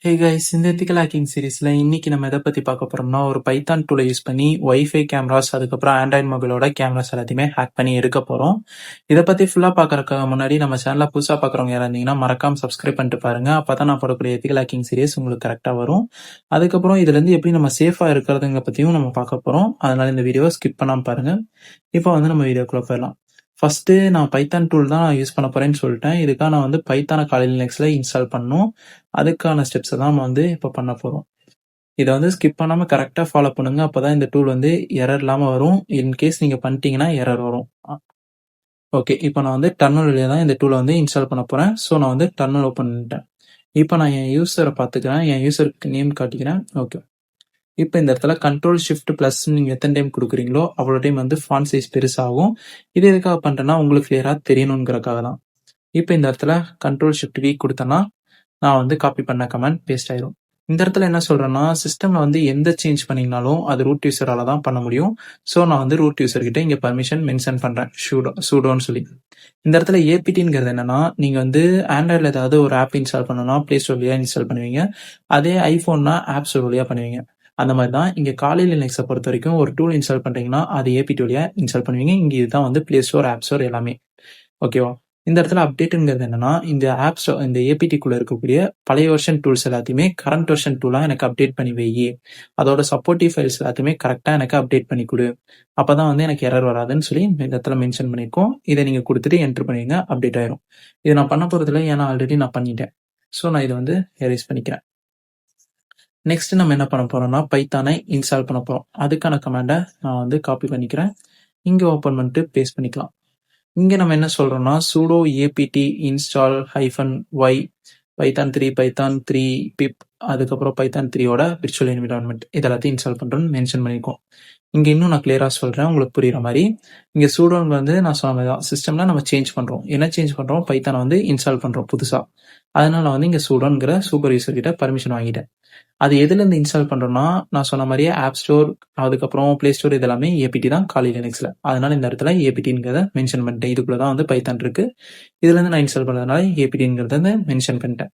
Hey guys, இந்த ethical hacking சீரிஸ்ல இன்னைக்கு நம்ம எதை பத்தி பார்க்க போறோம்னா, ஒரு பைத்தான் டூலை யூஸ் பண்ணி வைஃபை கேமராஸ், அதுக்கப்புறம் ஆண்ட்ராய்ட் மொபைலோட கேமராஸ் எல்லாத்தையுமே ஹேக் பண்ணி எடுக்க போறோம். இதை பத்தி ஃபுல்லா பார்க்கறதுக்கு முன்னாடி நம்ம சேனலை புதுசா பார்க்குறவங்க யாரா இருந்தீங்கன்னா மறக்காம சப்ஸ்கிரைப் பண்ணிட்டு பாருங்க. அப்பதான் நான் போடக்கூடிய எத்திக்கல் ஹேக்கிங் சீரிஸ் உங்களுக்கு கரெக்டா வரும். அதுக்கப்புறம் இதுல இருந்து எப்படி நம்ம சேஃபா இருக்கிறதுங்க பத்தியும் நம்ம பார்க்க போறோம். அதனால இந்த வீடியோவை ஸ்கிப் பண்ணாம பாருங்க. இப்போ நம்ம வீடியோக்குள்ள போயிடலாம். ஃபர்ஸ்ட்டு நான் பைத்தான் டூல் தான் யூஸ் பண்ண போறேன்னு சொல்லிட்டேன். இதுக்காக நான் பைத்தான காலி லினக்ஸ்ல இன்ஸ்டால் பண்ணணும். அதுக்கான ஸ்டெப்ஸை தான் நம்ம இப்போ பண்ண போறோம். இதை ஸ்கிப் பண்ணாம கரெக்டா ஃபாலோ பண்ணுங்க. அப்பதான் இந்த டூல் எரர் இல்லாம வரும். இன்கேஸ் நீங்க பண்ணிட்டீங்கன்னா எரர் வரும். ஓகே, இப்போ நான் டெர்மினல் வழியா தான் இந்த டூலை இன்ஸ்டால் பண்ண போறேன். ஸோ நான் டெர்மினல் ஓப்பன் பண்ணிட்டேன். இப்போ நான் என் யூசரை பார்த்துக்கிறேன். என் யூசருக்கு நேம் காட்டிக்கிறேன். ஓகே, இப்போ இந்த இடத்துல கண்ட்ரோல் ஷிஃப்ட் பிளஸ் நீங்க எத்தனை டைம் கொடுக்குறீங்களோ அவ்வளோ டைம் ஃபாண்ட் சைஸ் பெருசாகும். இது எதுக்காக பண்றேன்னா உங்களுக்கு கிளியரா தெரியணுங்கிறக்காக தான். இப்போ இந்த இடத்துல கண்ட்ரோல் ஷிஃப்ட் வி கொடுத்தேன்னா நான் காப்பி பண்ண கமெண்ட் பேஸ்ட் ஆயிரும். இந்த இடத்துல என்ன சொல்றேன்னா, சிஸ்டம்ல எந்த சேஞ்ச் பண்ணீங்கனாலும் அது ரூட் யூசரால தான் பண்ண முடியும். ஸோ நான் ரூட் யூசர் கிட்ட இங்க பர்மிஷன் மென்ஷன் பண்றேன், சூடோன்னு சொல்லி. இந்த இடத்துல ஏபிடிங்கிறது என்னன்னா, நீங்க ஆண்ட்ராய்டில் ஏதாவது ஒரு ஆப் இன்ஸ்டால் பண்ணணும்னா பிளே ஸ்டோர் வழியா இன்ஸ்டால் பண்ணுவீங்க. அதே ஐபோன்னா ஆப் ஸ்டோர் வழியா பண்ணுவீங்க. அந்த மாதிரி தான் இங்க காலி லினக்ஸை பொறுத்த வரைக்கும் ஒரு டூல் இன்ஸ்டால் பண்றீங்கன்னா அது ஏபிடி வழியா இன்ஸ்டால் பண்ணுவீங்க. இங்க இதுதான் பிளே ஸ்டோர், ஆப் ஸ்டோர் எல்லாமே. ஓகேவா? இந்த இடத்துல அப்டேட்டுங்கிறது என்னன்னா, இந்த ஆப் ஸ்டோர் இந்த ஏபிடிக்குள்ள இருக்கக்கூடிய பழைய வெர்ஷன் டூல்ஸ் எல்லாத்தையுமே கரண்ட் வெர்ஷன் டூலா எனக்கு அப்டேட் பண்ணி வை. அதோட சப்போர்ட்டிவ் ஃபைல்ஸ் எல்லாத்தையுமே கரெக்டா எனக்கு அப்டேட் பண்ணி கொடு. அப்பதான் எனக்கு எரர் வராதுன்னு சொல்லி இந்த இடத்துல மென்ஷன் பண்ணியிருக்கோம். இதை நீங்க கொடுத்துட்டு என்டர் பண்ணுவீங்க, அப்டேட் ஆயிரும். இதை நான் பண்ண போறதில்ல, ஏன்னா ஆல்ரெடி நான் பண்ணிட்டேன். ஸோ நான் இதை எரேஸ் பண்ணிக்கிறேன். நெக்ஸ்ட் நம்ம என்ன பண்ண போறோம்னா, பைத்தானை இன்ஸ்டால் பண்ண போறோம். அதுக்கான கமாண்டை நான் காப்பி பண்ணிக்கிறேன். இங்க ஓப்பன் பண்ணிட்டு பேஸ்ட் பண்ணிக்கலாம். இங்க நம்ம என்ன சொல்றோம்னா, sudo apt install -y Python 3 Python 3 pip அதுக்கப்புறம் பைத்தான் 3யோட விர்ச்சுவல் என்விரான்மெண்ட் இதெல்லாத்தையும் இன்ஸ்டால் பண்றோம்னு மென்ஷன் பண்ணிருக்கோம். இங்க இன்னும் நான் கிளியரா சொல்றேன், உங்களுக்கு புரியுற மாதிரி. இங்க சூடோன்னு நான் சொன்ன மாதிரி தான், சிஸ்டம்ல நம்ம சேஞ்ச் பண்றோம். என்ன சேஞ்ச் பண்றோம்? பைத்தானை இன்ஸ்டால் பண்றோம் புதுசா. அதனால இங்க சூடோங்கிற சூப்பர் யூசர் கிட்ட பர்மிஷன் வாங்கிட்டேன். அது எதுல இருந்து இன்ஸ்டால் பண்றோம்னா, நான் சொன்ன மாதிரியே ஆப் ஸ்டோர், அதுக்கப்புறம் பிளே ஸ்டோர் இதெல்லாமே ஏபிடி தான் காலி லினக்ஸ்ல. அதனால இந்த இடத்துல ஏபிடிங்கிறத மென்ஷன் பண்ணிட்டேன். இதுக்குள்ளதான் பைத்தான் இருக்கு. இதுல இருந்து நான் இன்ஸ்டால் பண்ணதுனால ஏபிடிங்கிறத மென்ஷன் பண்ணிட்டேன்.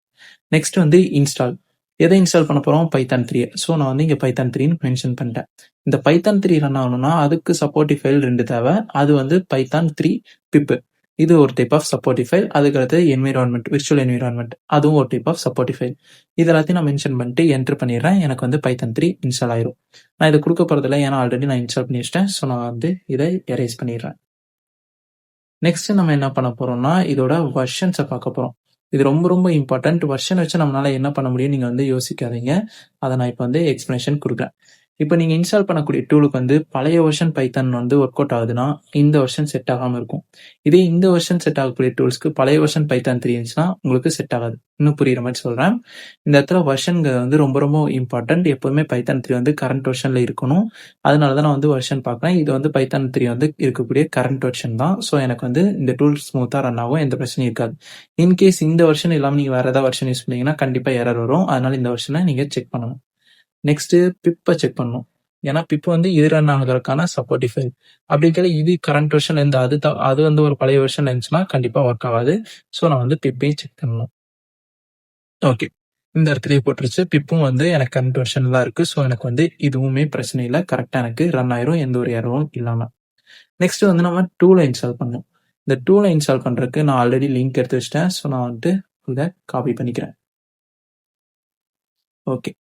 Next install. எதை இன்ஸ்டால் பண்ண போறோம்? பைத்தான் 3. ஸோ நான் இங்க பைத்தான் 3ன்னு மென்ஷன் பண்ணிட்டேன். இந்த பைத்தான் 3 ரன் ஆகணும்னா அதுக்கு சப்போர்ட்டிவ் ஃபைல் 2 தேவை. அது பைத்தான் 3 பிப். இது ஒரு டைப் ஆஃப் சப்போர்ட்டிவ் ஃபைல். அதுக்கடுத்து என்விரான்மெண்ட், விர்ச்சுவல் என்விரான்மெண்ட், அதுவும் ஒரு டைப் ஆஃப் சப்போர்ட்டிவ் ஃபைல். இது எல்லாத்தையும் நான் மென்ஷன் பண்ணிட்டு என்டர் பண்ணிடுறேன். எனக்கு பைத்தான் 3 இன்ஸ்டால் ஆயிரும். நான் இதை கொடுக்க போறதில்ல, ஏன்னா ஆல்ரெடி நான் இன்ஸ்டால் பண்ணி வச்சிட்டேன். ஸோ நான் இதை எரேஸ் பண்ணிடுறேன். நெக்ஸ்ட் நம்ம என்ன பண்ண போறோம்னா, இதோட வெர்ஷன்ஸை பார்க்க போறோம். இது ரொம்ப ரொம்ப இம்பார்ட்டன்ட். வெர்ஷன் வச்சு நம்மளால என்ன பண்ண முடியும் நீங்க யோசிக்காதீங்க. அதை நான் இப்போ எக்ஸ்பிளனேஷன் கொடுக்குறேன். இப்போ நீங்க இன்ஸ்டால் பண்ணக்கூடிய டூலுக்கு பழைய வெர்ஷன் பைத்தான் ஒர்க் அவுட் ஆகுதுன்னா இந்த வெர்ஷன் செட் ஆகாம இருக்கும். இதே இந்த வெர்ஷன் செட் ஆகக்கூடிய டூல்ஸ்க்கு பழைய வெர்ஷன் பைத்தான் 3 இருந்துச்சுன்னா உங்களுக்கு செட் ஆகாது. இன்னும் புரியுற மாதிரி சொல்றேன். இந்த இடத்துல வெர்ஷன்ங்கிறது ரொம்ப ரொம்ப இம்பார்ட்டன்ட். எப்பவுமே பைத்தான் 3 கரண்ட் வெர்ஷன்ல இருக்கணும். அதனாலதான் நான் வெர்ஷன் பார்க்குறேன். இது பைத்தான் 3 இருக்கக்கூடிய கரண்ட் வெர்ஷன் தான். ஸோ எனக்கு இந்த டூல் ஸ்மூத்தா ரன் ஆகும், எந்த பிரச்சனையும் இருக்காது. இன்கேஸ் இந்த வெர்ஷன் இல்லாம நீங்க வேற ஏதாவது வெர்ஷன் யூஸ் பண்ணீங்கன்னா கண்டிப்பா எரர் வரும். அதனால இந்த வெர்ஷனை நீங்க செக் பண்ணணும். நெக்ஸ்ட் பிப்பை செக் பண்ணணும். ஏன்னா பிப் இது ரன் ஆகுறதுக்கான சப்போர்ட்டிவ் ஃபைல். அப்படி இருக்கிற இது கரண்ட் வெர்ஷன்ல இருந்து அது ஒரு பழைய வெர்ஷன்ல இருந்துச்சுன்னா கண்டிப்பா ஒர்க் ஆகாது. ஸோ நான் பிப்பையும் செக் பண்ணணும். ஓகே, இந்த இடத்துலயே போட்டுருச்சு. பிப்பும் எனக்கு கரண்ட் வெர்ஷன் தான் இருக்கு. ஸோ எனக்கு இதுவுமே பிரச்சனை இல்லை, கரெக்டா எனக்கு ரன் ஆயிரும், எந்த ஒரு எரரும் இல்லாம. நெக்ஸ்ட் நம்ம டூலை இன்ஸ்டால் பண்ணணும். இந்த டூலை இன்ஸ்டால் பண்றதுக்கு நான் ஆல்ரெடி லிங்க் எடுத்து வச்சிட்டேன். ஸோ நான் இதை காப்பி பண்ணிக்கிறேன். ஓகே,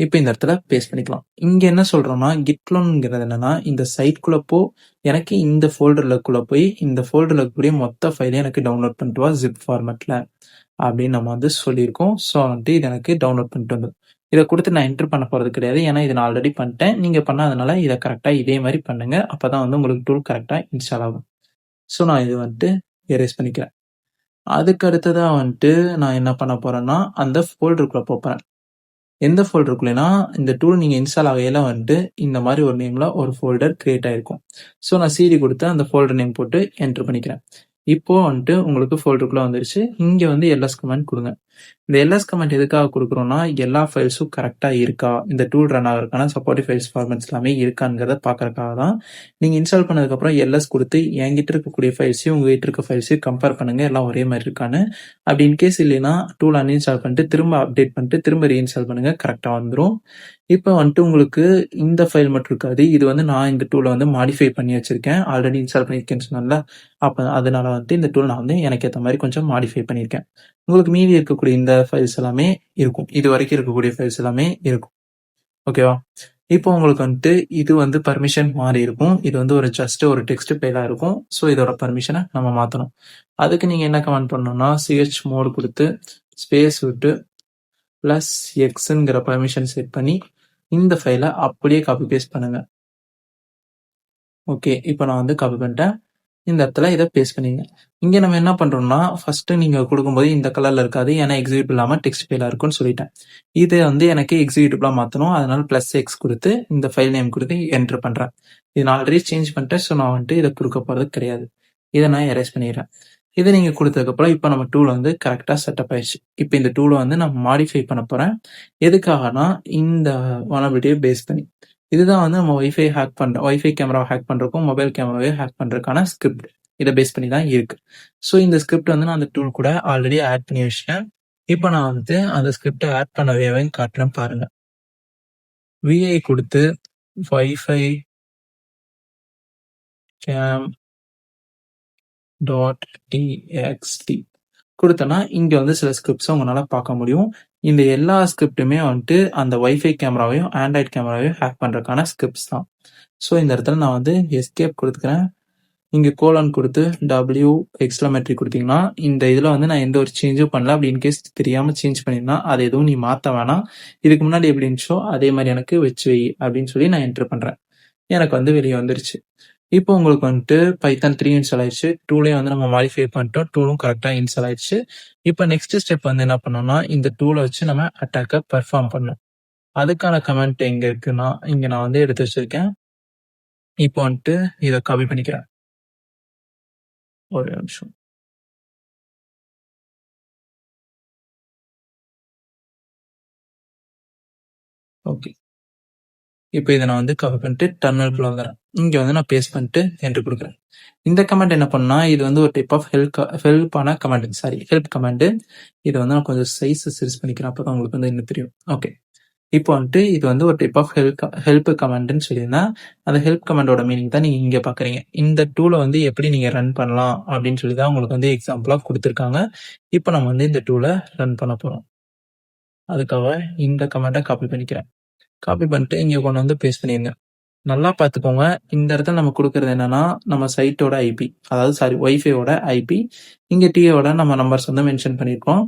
இப்போ இந்த இடத்துல பேஸ்ட் பண்ணிக்கலாம். இங்க என்ன சொல்றோம்னா, git cloneங்கிறது என்னன்னா, இந்த சைட்குள்ள எனக்கு இந்த ஃபோல்டர்லக்குள்ள போய் இந்த ஃபோல்டர்ல இருக்கக்கூடிய மொத்த ஃபைலையும் எனக்கு டவுன்லோட் பண்ணிட்டு வா ஜிப் ஃபார்மேட்ல அப்படின்னு நம்ம சொல்லியிருக்கோம். ஸோ இது எனக்கு டவுன்லோட் பண்ணிட்டு வந்து இதை கொடுத்து நான் என்டர் பண்ண போறது கிடையாது. ஏன்னா இதை நான் ஆல்ரெடி பண்ணிட்டேன். நீங்க பண்ணாதனால இதை கரெக்டா இதே மாதிரி பண்ணுங்க. அப்பதான் உங்களுக்கு டூல் கரெக்டா இன்ஸ்டால் ஆகும். ஸோ நான் இது எரேஸ் பண்ணிக்கிறேன். அதுக்கு அடுத்ததா நான் என்ன பண்ண போறேன்னா, அந்த ஃபோல்டருக்குள்ள போறேன். எந்த ஃபோல்டருக்குள்ளேனா, இந்த டூல் நீங்க இன்ஸ்டால் ஆகையில இந்த மாதிரி ஒரு நேம்ல ஒரு ஃபோல்டர் கிரியேட் ஆயிருக்கும். ஸோ நான் சிடி கொடுத்து அந்த ஃபோல்டர் நேம் போட்டு என்டர் பண்ணிக்கிறேன். இப்போ உங்களுக்கு ஃபோல்டருக்குள்ள வந்துருச்சு. இங்க எல்எஸ் கமாண்ட் கொடுங்க. இந்த எல்எஸ் கமெண்ட் எதுக்காக குடுக்குறோம்னா, எல்லா ஃபைல்ஸும் கரெக்ட்டா இருக்கா? இந்த டூல் ரன் ஆகுறதுக்கான சப்போர்ட்டிவ் ஃபைல்ஸ் ஃபார்மேட்ஸ் எல்லாமே இருக்காங்கிறத பார்க்கறதுக்காக தான். நீங்க இன்ஸ்டால் பண்ணதுக்கப்புறம் எல்எஸ் குடுத்து என்கிட்ட இருக்கக்கூடிய ஃபைல்ஸையும், உங்ககிட்ட இருக்க ஃபைல்ஸையும் கம்பேர் பண்ணுங்க. எல்லாம் ஒரே மாரி இருக்கான்னு. அப்படி இன்கேஸ் இல்லைன்னா, டூல் அன்இன்ஸ்டால் பண்ணிட்டு, திரும்ப அப்டேட் பண்ணிட்டு, திரும்ப ரீஇன்ஸ்டால் பண்ணுங்க. கரெக்ட்டா வந்துரும். இப்ப வந்துட்டு உங்களுக்கு இந்த ஃபைல் மட்டும் இருக்காது. இது வந்து நான் இந்த டூல வந்து மாடிஃபை பண்ணி வச்சிருக்கேன். ஆல்ரெடி இன்ஸ்டால் பண்ணியிருக்கேன்னு சொன்னேன்ல. அதனால வந்துட்டு இந்த டூல் நான் வந்து எனக்கு ஏத்த மாரி கொஞ்சம் மாடிஃபை பண்ணியிருக்கேன். உங்களுக்கு மீதி இருக்கக்கூடிய இந்த ஃபைல்ஸ் எல்லாமே இருக்கும். இதுவரைக்கும் இருக்கக்கூடிய ஃபைல்ஸ் எல்லாமே இருக்கும். ஓகேவா? இப்போ உங்களுக்கு வந்துட்டு இது வந்து பர்மிஷன் மாறி இருக்கும். இது வந்து ஜஸ்ட் ஒரு டெக்ஸ்ட் ஃபைலா இருக்கும். ஸோ இதோட பர்மிஷன நம்ம மாத்தணும். அதுக்கு நீங்க என்ன கமாண்ட் பண்ணணும்னா, chmod குடுத்து ஸ்பேஸ் விட்டு +Xங்கிற பர்மிஷன் செட் பண்ணி இந்த ஃபைல அப்படியே காப்பி பேஸ்ட் பண்ணுங்க. ஓகே. இப்போ நான் வந்து காப்பி பண்ணிட்டேன். இந்த இடத்துல இத பேஸ்ட் பண்ணிருங்க. இங்க நம்ம என்ன பண்றோம்னா, ஃபர்ஸ்ட் நீங்க குடுக்கும்போது இந்த கலர்ல இருக்காது. ஏன்னா எக்ஸிக்யூட்டிவ் இல்லாம டெக்ஸ்ட் ஃபைலா இருக்கும்னு சொல்லிட்டேன். இத வந்து எனக்கு எக்ஸிக்யூட்டிவா மாத்தணும். அதனால +X குடுத்து இந்த ஃபைல் நேம் குடுத்து என்டர் பண்றேன். இத நான் ஆல்ரெடி சேஞ்ச் பண்ணிட்டேன். ஸோ நான் வந்துட்டு இத குடுக்க போறது கிடையாது. இத நான் எரேஸ் பண்ணிடுறேன். இத நீங்க குடுத்ததுக்கப்புறம் இப்ப நம்ம டூல் வந்து கரெக்ட்டா செட்டப் ஆயிடுச்சு. இப்ப இந்த டூல வந்து நான் மாடிஃபை பண்ண போறேன். எதுக்காகனா, இந்த வல்னரபிலிட்டிய பேஸ் பண்ணி. இதுதான் வந்து நம்ம வைஃபை கேமராவ ஹேக் பண்றதுக்கும், மொபைல் கேமராவையும் ஹேக் பண்றதுக்கான ஸ்கிரிப்ட். இத பேஸ் பண்ணி தான் இருக்கு. ஸோ இந்த ஸ்கிரிப்ட் வந்து நான் அந்த டூல் கூட ஆல்ரெடி ஆட் பண்ணி வச்சுட்டேன். இப்ப நான் வந்து அந்த ஸ்கிரிப்ட ஆட் பண்ண வேவையும் காட்டுறேன் பாருங்க. vi குடுத்து வைஃபை கேம் .txt குடுத்தேன்னா, இங்க வந்து சில ஸ்கிரிப்ட்ஸ உங்களால பார்க்க முடியும். இந்த எல்லா ஸ்கிரிப்ட்டுமே வந்துட்டு அந்த வைஃபை கேமராவையும், ஆண்ட்ராய்டு கேமராவையும் ஹேக் பண்றதுக்கான ஸ்கிரிப்ட்ஸ் தான். ஸோ இந்த இடத்துல நான் வந்து எஸ்கேப் குடுத்துக்கிறேன். இங்க கோலன் குடுத்து எக்ஸ்க்ளமேட்டரி குடுத்தீங்கன்னா, இந்த இதுல வந்து நான் எந்த ஒரு சேஞ்சும் பண்ணல. அப்படி இன்கேஸ் தெரியாம சேஞ்ச் பண்ணியிருந்தா, அத எதுவும் நீ மாத்த வேணாம். இதுக்கு முன்னாடி எப்படி இருந்துச்சோ, அதே மாரி எனக்கு வச்சு வை அப்படின்னு சொல்லி நான் என்டர் பண்றேன். எனக்கு வந்து வெளிய வந்துருச்சு. இப்போ உங்களுக்கு வந்துட்டு பைதான் 3 இன்ஸ்டால் ஆயிடுச்சு. டூலையும் வந்து நம்ம மாடிஃபை பண்ணிட்டோம். டூலும் கரெக்ட்டா இன்ஸ்டால் ஆயிடுச்சு. இப்போ நெக்ஸ்ட் ஸ்டெப் வந்து என்ன பண்ணணும்னா, இந்த டூல வச்சு நம்ம அட்டாக்க பெர்ஃபார்ம் பண்ணணும். அதுக்கான கமெண்ட் எங்க இருக்குன்னா, இங்க நான் வந்து எடுத்து வச்சிருக்கேன். இப்போ வந்துட்டு இத காப்பி பண்ணிக்கிறேன். ஒரே நிமிஷம். ஓகே. இப்போ இத நான் வந்து காப்பி பண்ணிட்டு டெர்மினலுக்குள்ள வந்துறேன். இங்க வந்து நான் பேஸ்ட் பண்ணிட்டு என்டர் குடுக்குறேன். இந்த கமாண்ட் என்ன பண்ணும்னா, இது வந்து ஒரு டைப் ஆஃப் ஹெல்ப் கமாண்ட். இத வந்து நான் கொஞ்சம் சைஸ் சிறுசு பண்ணிக்கிறேன். அப்பதான் உங்களுக்கு வந்து இன்னும் தெரியும். ஓகே. இப்போ வந்துட்டு இது வந்து ஒரு டைப் ஆஃப் ஹெல்ப் கமாண்ட்ன்னு சொல்லியிருந்தேன். அந்த ஹெல்ப் கமாண்டோட மீனிங் தான் நீங்க இங்க பாக்குறீங்க. இந்த டூல வந்து எப்படி நீங்க ரன் பண்ணலாம் அப்படின்னு சொல்லி தான் உங்களுக்கு வந்து எக்ஸாம்பிளா குடுத்திருக்காங்க. இப்போ நம்ம வந்து இந்த டூல ரன் பண்ண போறோம். அதுக்காக இந்த கமாண்ட காப்பி பண்ணிக்கிறேன். காப்பி பண்ணிட்டு இங்க கொண்டு வந்து பேஸ்ட் பண்ணிருங்க. நல்லா பார்த்துக்கோங்க. இந்த இடத்துல நம்ம குடுக்குறது என்னன்னா, நம்ம சைட்டோட ஐபி. அதாவது வைஃபையோட ஐபி. இங்க டிஏவோட நம்ம நம்பர்ஸ் வந்து மென்ஷன் பண்ணியிருக்கோம்.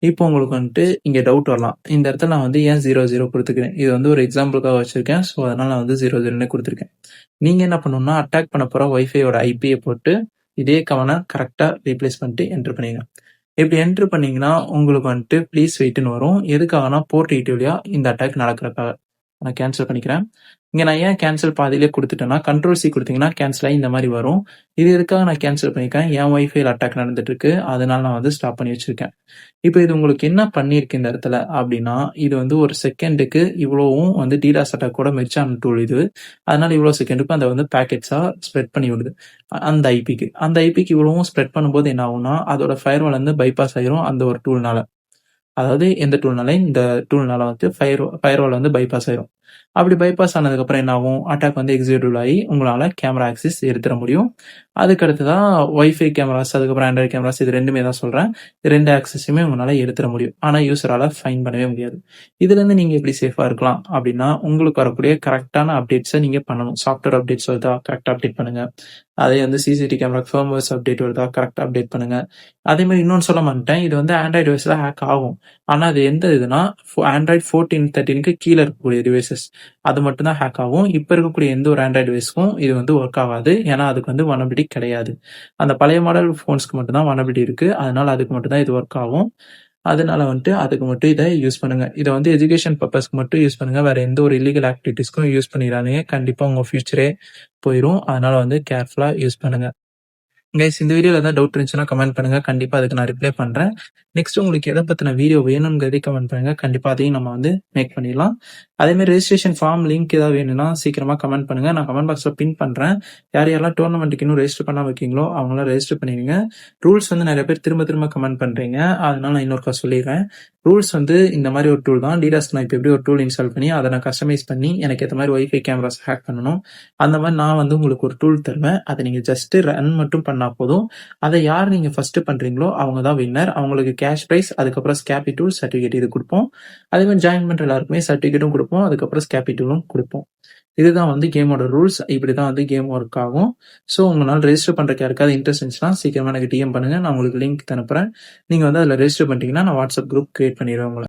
இப்போ உங்களுக்கு வந்துட்டு இங்க டவுட் வரலாம். இந்த இடத்துல நான் வந்து ஏன் 00 குடுத்துக்கிறேன். இது வந்து ஒரு எக்ஸாம்பிளுக்காக வச்சிருக்கேன். ஸோ அதனால நான் வந்து 00ன்னு குடுத்துருக்கேன். நீங்க என்ன பண்ணணும்னா, அட்டாக் பண்ண போற வைஃபையோட ஐபிய போட்டு இதே கமாண்ட கரெக்ட்டா ரீப்ளேஸ் பண்ணிட்டு என்டர் பண்ணிருங்க. இப்படி என்டர் பண்ணீங்கன்னா, உங்களுக்கு வந்துட்டு ப்ளீஸ் வெயிட்ன்னு வரும். எதுக்காகனா போர்ட் 80 வழியா இந்த அட்டாக் நடக்கிறதுக்காக. நான் கேன்சல் பண்ணிக்கிறேன். இங்க நான் ஏன் கேன்சல் பாதியிலே குடுத்துட்டேன்னா, கண்ட்ரோல்-C குடுத்தீங்கன்னா கேன்சல் ஆகி இந்த மாரி வரும். இது எதுக்காக நான் கேன்சல் பண்ணியிருக்கேன், என் வைஃபைல அட்டாக் நடந்துட்டு இருக்கு. அதனால நான் வந்து ஸ்டாப் பண்ணி வச்சிருக்கேன். இப்ப இது உங்களுக்கு என்ன பண்ணியிருக்கு இந்த இடத்துல அப்படின்னா, இது வந்து ஒரு செகண்டுக்கு இவ்வளவும் வந்து DDoS அட்டாக்கோட மெர்ஜ் ஆன டூல் இது. அதனால இவ்வளோ செகண்டுக்கு அத வந்து பாக்கெட்ஸா ஸ்ப்ரெட் பண்ணி விடுது. அந்த ஐபிக்கு. அந்த ஐபிக்கு இவ்வளவும் ஸ்ப்ரெட் பண்ணும்போது என்ன ஆகும்னா, அதோட ஃபயர்வால் வந்து பைபாஸ் ஆயிரும் அந்த ஒரு டூல்னால. அதாவது எந்த டூல்னால இந்த டூல்னால வந்து ஃபயர்வால் வந்து பைபாஸ் ஆயிரும். அப்படி பைபாஸ் ஆனதுக்கப்புறம் என்ன ஆகும், அட்டாக் வந்து எக்ஸிக்யூட்டிவ் ஆகி உங்களால கேமரா ஆக்சஸ் எடுத்துற முடியும். அதுக்கு அடுத்ததா வைஃபை கேமராஸ், அதுக்கப்புறம் ஆண்ட்ராய்டு கேமராஸ் இது 2மே தான் சொல்றேன். 2 ஆக்சஸுமே உங்களால எடுத்துற முடியும். ஆனா யூசரால ஃபைண்ட் பண்ணவே முடியாது. இதுலேருந்து நீங்க எப்படி சேஃபா இருக்கலாம் அப்படின்னா, உங்களுக்கு வரக்கூடிய கரெக்ட்டான அப்டேட்ஸ நீங்க பண்ணணும். சாஃப்ட்வேர் அப்டேட்ஸ் வருதா கரெக்ட்டா அப்டேட் பண்ணுங்க. அதே வந்து சிசிடிவி கேமரா ஃபர்ம்வேர்ஸ் அப்டேட் வருதா கரெக்ட்டா அப்டேட் பண்ணுங்க. அதே மாரி இன்னொன்னு சொல்ல மறந்துட்டேன். இது வந்து ஆண்ட்ராய்டு OSல ஹேக் ஆகும். ஆனா அது எந்த இதுனா, ஆண்ட்ராய்டு 14, 13க்கு கீழ இருக்கக்கூடிய டிவைசஸ். அது மட்டும் தான் ஹேக் ஆகும். இப்ப இருக்கக்கூடிய எந்த ஒரு ஆண்ட்ராய்டு டிவைஸ்க்கும் இது வந்து வொர்க் ஆகாது. ஏன்னா அதுக்கு வந்து வல்னரபிலிட்டி கிடையாது. அந்த பழைய மாடல் ஃபோன்ஸ்க்கு மட்டும் தான் வல்னரபிலிட்டி இருக்கு. அதனால அதுக்கு மட்டும் தான் இது வொர்க் ஆகும். அதனால வந்துட்டு அதுக்கு மட்டும் இத யூஸ் பண்ணுங்க. இத வந்து எஜுகேஷன் பர்ப்பஸ்க்கு மட்டும் யூஸ் பண்ணுங்க. வேற எந்த ஒரு இல்லீகல் ஆக்டிவிட்டீஸ்க்கும் யூஸ் பண்ணிறாதீங்க. கண்டிப்பா உங்க ஃபியூச்சரே போயிரும். அதனால வந்து கேர்ஃபுல்லா யூஸ் பண்ணுங்க. கைஸ் இந்த வீடியோல ஏதாவது டவுட் இருந்துச்சுன்னா கமெண்ட் பண்ணுங்க. கண்டிப்பா அதுக்கு நான் ரிப்ளை பண்றேன். நெக்ஸ்ட் உங்களுக்கு எத பத்தின வீடியோ வேணும்ங்கிறதையும் கமெண்ட் பண்ணுங்க. கண்டிப்பா அதையும் நம்ம வந்து மேக் பண்ணிடலாம். அதே மாதிரி ரெஜிஸ்ட்ரேஷன் ஃபார்ம் லிங்க் ஏதாவது வேணும்னா சீக்கிரமா கமெண்ட் பண்ணுங்க. நான் கமெண்ட் பாக்ஸ்ல பின் பண்றேன். யார் யாரெல்லாம் டோர்னமெண்ட்டுக்கு இன்னும் ரெஜிஸ்டர் பண்ணாம இருக்கீங்களோ அவங்களாம் ரெஜிஸ்டர் பண்ணிடுங்க. ரூல்ஸ் வந்து நிறைய பேர் திரும்ப திரும்ப கமெண்ட் பண்றீங்க. அதனால நான் இன்னொருக்கா சொல்லிடுறேன். ரூல்ஸ் வந்து இந்த மாதிரி ஒரு டூல் தான். டிடாஸ்க்கு நான் இப்போ எப்படி ஒரு டூல் இன்ஸ்டால் பண்ணி அதை நான் கஸ்டமைஸ் பண்ணி எனக்கு ஏற்ற மாதிரி வைஃபை கேமராஸ் ஹேக் பண்ணணும். அந்த மாதிரி நான் வந்து உங்களுக்கு ஒரு டூல் தருவேன். அதை நீங்க ஜஸ்ட் ரன் மட்டும் பண்ணா போதும். அதை யார் நீங்க ஃபர்ஸ்ட் பண்றீங்களோ அவங்க தான் வின்னர். அவங்களுக்கு கேஷ் பிரைஸ், அதுக்கப்புறம் ஸ்கேபி டூல் சர்டிஃபிகேட் இது கொடுப்போம். அதே மாதிரி ஜாயின் பண்ற எல்லாருக்குமே சர்டிஃபிகேட்டும் கொடுப்போம். அதுக்கப்புறம் ஸ்கேபி டூலும் கொடுப்போம். இதுதான் வந்து கேமோட ரூல்ஸ். இப்படிதான் வந்து கேம் ஒர்க் ஆகும். ஸோ உங்களால் ரெஜிஸ்டர் பண்றதுக்கு யாருக்காவது இன்ட்ரெஸ்ட் இருந்துச்சுன்னா சீக்கிரமா எனக்கு டிஎம் பண்ணுங்க. நான் உங்களுக்கு லிங்க் அனுப்புறேன். நீங்க வந்து அதில் ரெஜிஸ்டர் பண்ணிட்டீங்கன்னா நான் வாட்ஸ்அப் குரூப் கிரியேட் பண்ணிடுவேன் உங்களை.